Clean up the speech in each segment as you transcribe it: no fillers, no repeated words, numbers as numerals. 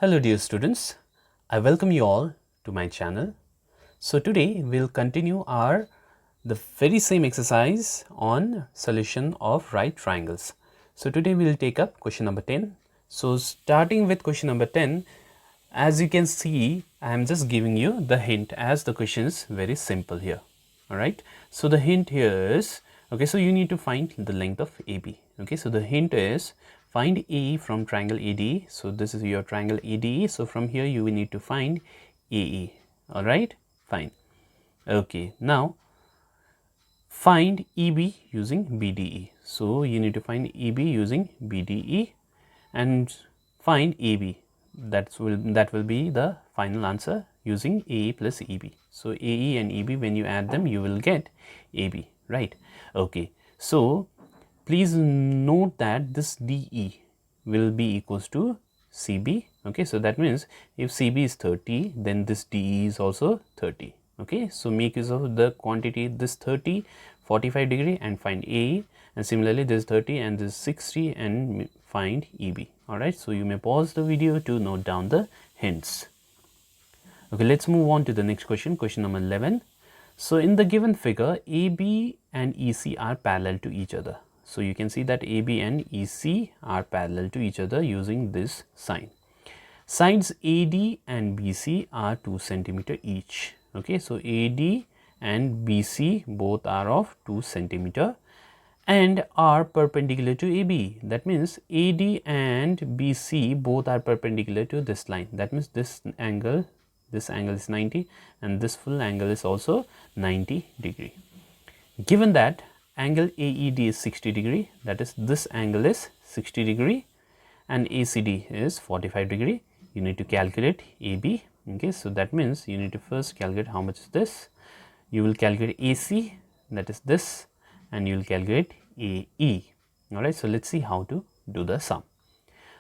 Hello dear students, I welcome you all to my channel. So today we'll continue the very same exercise on solution of right triangles. So today we'll take up question number 10. So starting with question number 10, as you can see, I am just giving you the hint as the question is very simple here. Alright, so the hint here is, okay, so you need to find the length of AB. Okay, so the hint is find AE from triangle ADE. So this is your triangle ADE. So from here you will need to find AE. Alright, fine. Okay, now find EB using BDE. So you need to find EB using BDE and find AB. That will be the final answer using AE plus EB. So AE and EB, when you add them, you will get AB, right? Okay, so please note that this DE will be equals to CB. Okay, so that means if CB is 30, then this DE is also 30. Okay, so make use of the quantity this 30, 45 degree and find AE, and similarly this 30 and this 60 and find EB. Alright, so you may pause the video to note down the hints. Okay, let's move on to the next question, question number 11. So in the given figure, AB and EC are parallel to each other. So you can see that AB and EC are parallel to each other using this sign. Sides AD and BC are 2 centimeter each. Okay, so AD and BC both are of 2 centimeter and are perpendicular to AB. That means AD and BC both are perpendicular to this line. That means this angle is 90 and this full angle is also 90 degree. Given that angle AED is 60 degree, that is this angle is 60 degree and ACD is 45 degree, you need to calculate AB. Okay, so that means you need to first calculate how much is this. You will calculate AC, that is this, and you will calculate AE. Alright, so let's see how to do the sum.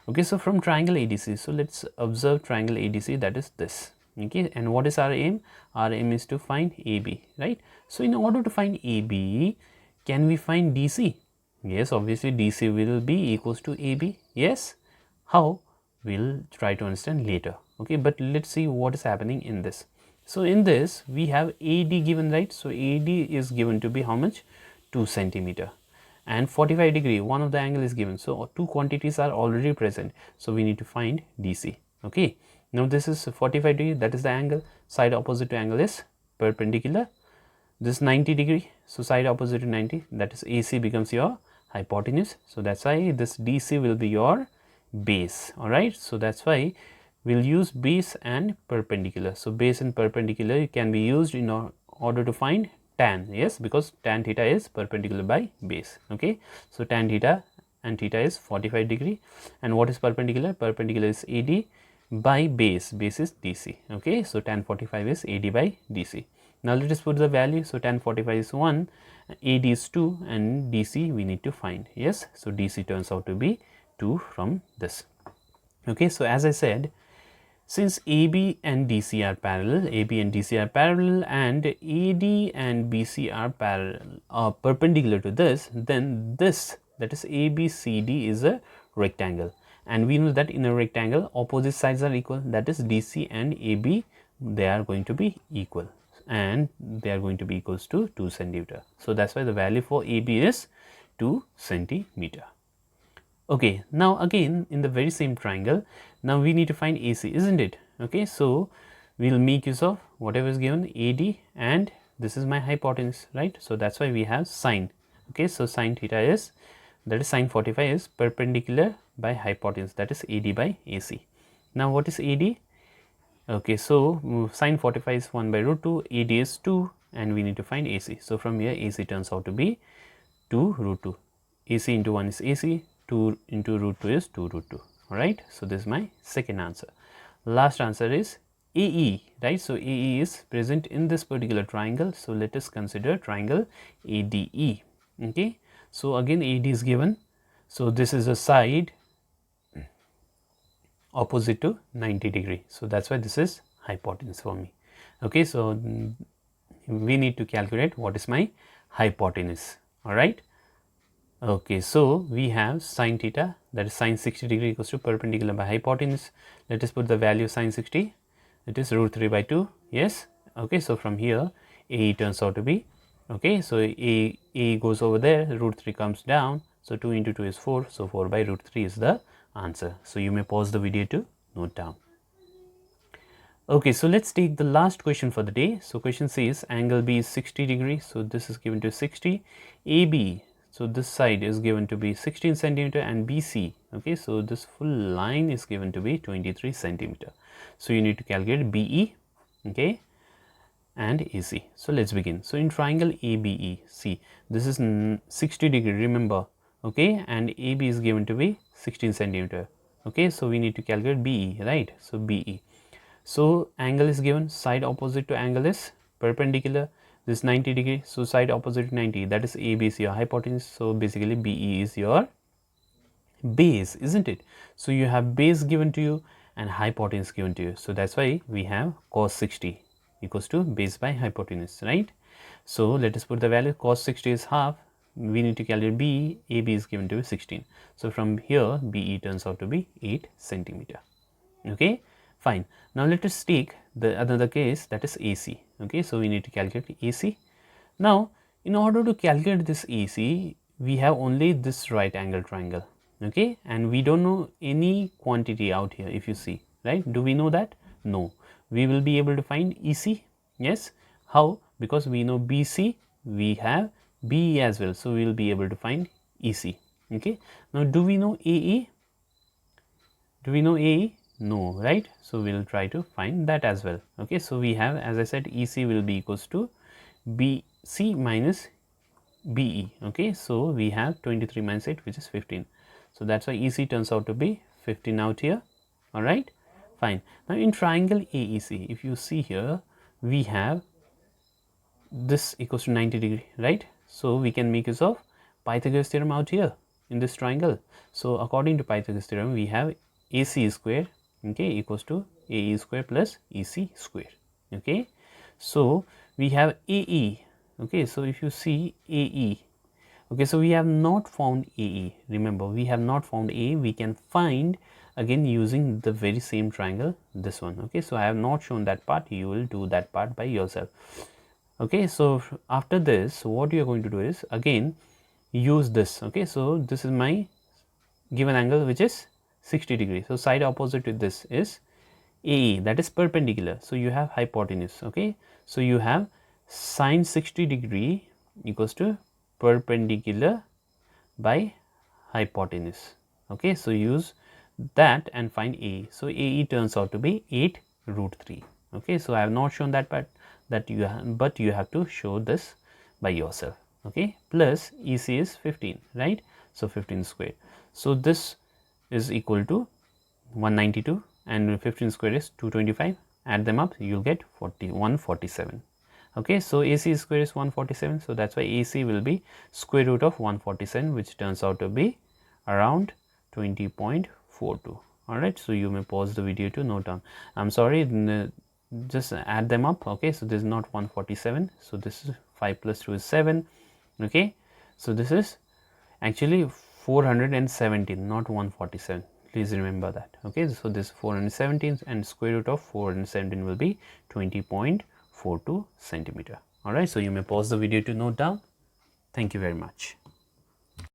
Okay, so from triangle ADC, so let's observe triangle ADC, that is this. Okay, and what is our aim? Our aim is to find AB, right? So in order to find AB, can we find DC? Yes, obviously DC will be equals to AB. Yes, how? We'll try to understand later. Okay, but let's see what is happening in this. So in this we have AD given, right? So AD is given to be how much? 2 centimeter and 45 degree, one of the angle is given. So two quantities are already present. So we need to find DC. Okay, now this is 45 degree, that is the angle. Side opposite to angle is perpendicular. This 90 degree, so side opposite to 90, that is AC becomes your hypotenuse. So that's why this DC will be your base. All right, so that's why we'll use base and perpendicular. So base and perpendicular can be used in order to find tan. Yes, because tan theta is perpendicular by base. Okay, so tan theta and theta is 45 degree, and what is perpendicular? Perpendicular is AD by base is DC. Okay, so tan 45 is AD by DC. Now let us put the value. So tan 45 is 1, AD is 2, and DC we need to find. Yes, so DC turns out to be 2 from this. Okay, so as I said, since AB and DC are parallel, AB and DC are parallel, and AD and BC are perpendicular to this, then this, that is ABCD, is a rectangle, and we know that in a rectangle opposite sides are equal, that is DC and AB, they are going to be equal, and they are going to be equals to 2 centimeter. So that's why the value for AB is 2 centimeter. Okay, now again in the very same triangle, now we need to find AC, isn't it? Okay, so we'll make use of whatever is given, AD, and this is my hypotenuse, right? So that's why we have sine. Okay, so sine theta is, that is sine 45 is perpendicular by hypotenuse, that is AD by AC. Now what is AD? Okay, so sine 45 is 1 by root 2, AD is 2, and we need to find AC. So from here AC turns out to be 2 root 2. AC into 1 is AC, 2 into root 2 is 2 root 2. Alright, so this is my second answer. Last answer is AE, right? So AE is present in this particular triangle. So let us consider triangle ADE. Okay, so again AD is given. So this is a side opposite to 90 degree. So that's why this is hypotenuse for me. Okay, so we need to calculate what is my hypotenuse. All right. Okay, so we have sine theta, that is sine 60 degree equals to perpendicular by hypotenuse. Let us put the value of sine 60, it is root 3 by 2. Yes. Okay, so from here a turns out to be, okay, so a goes over there, root 3 comes down, so 2 into 2 is 4, so 4 by root 3 is the answer. So you may pause the video to note down. Okay, so let's take the last question for the day. So question says angle B is 60 degrees, so this is given to 60. AB, so this side is given to be 16 centimeter, and BC, okay, so this full line is given to be 23 centimeter. So you need to calculate BE, okay, and AC. So let's begin. So in triangle ABE, see, this is 60 degree, remember, okay, and AB is given to be 16 centimeter, okay, so we need to calculate BE, right? So BE, so angle is given, side opposite to angle is perpendicular, this 90 degree, so side opposite to 90, that is AB is your hypotenuse, so basically BE is your base, isn't it? So you have base given to you and hypotenuse given to you, so that's why we have cos 60 equals to base by hypotenuse, right? So let us put the value, cos 60 is half, we need to calculate BE, AB is given to be 16, so from here BE turns out to be 8 centimeter, okay, fine. Now let us take the another case, that is AC, okay, so we need to calculate AC. Now in order to calculate this AC, we have only this right angle triangle, okay, and we don't know any quantity out here, if you see, right? Do we know that? No. We will be able to find EC, yes. How? Because we know BC, we have BE as well, so we will be able to find EC, okay. Now do we know AE? Do we know AE? No, right? So we will try to find that as well, okay. So we have, as I said, EC will be equals to BC minus BE, okay. So we have 23 minus 8, which is 15, so that's why EC turns out to be 15 out here, all right, fine. Now in triangle AEC, if you see here, we have this equals to 90 degree, right? So we can make use of Pythagoras theorem out here in this triangle. So according to Pythagoras theorem, we have AC square, okay, equals to AE square plus EC square, okay. So we have AE, okay, so if you see AE, okay, so we have not found AE, remember we have not found A, we can find again using the very same triangle, this one, okay. So I have not shown that part, you will do that part by yourself, okay. So after this, what you are going to do is again use this, okay. So this is my given angle, which is 60 degrees, so side opposite to this is AE, that is perpendicular, so you have hypotenuse, okay. So you have sine 60 degree equals to perpendicular by hypotenuse, okay. So use that and find AE. So AE turns out to be 8 root 3, okay. So I have not shown that part, that you have, but you have to show this by yourself, okay. Plus EC is 15, right? So 15 square, so this is equal to 192 and 15 square is 225, add them up, you'll get 147, okay. So AC square is 147, so that's why AC will be square root of 147, which turns out to be around 20.42, all right. So you may pause the video to note down. I'm sorry, just add them up, okay. So this is not 147, so this is 5 plus 2 is 7, okay. So this is actually 417, not 147, please remember that, okay. So this 417 and square root of 417 will be 20.42 centimeter, all right. So you may pause the video to note down. Thank you very much.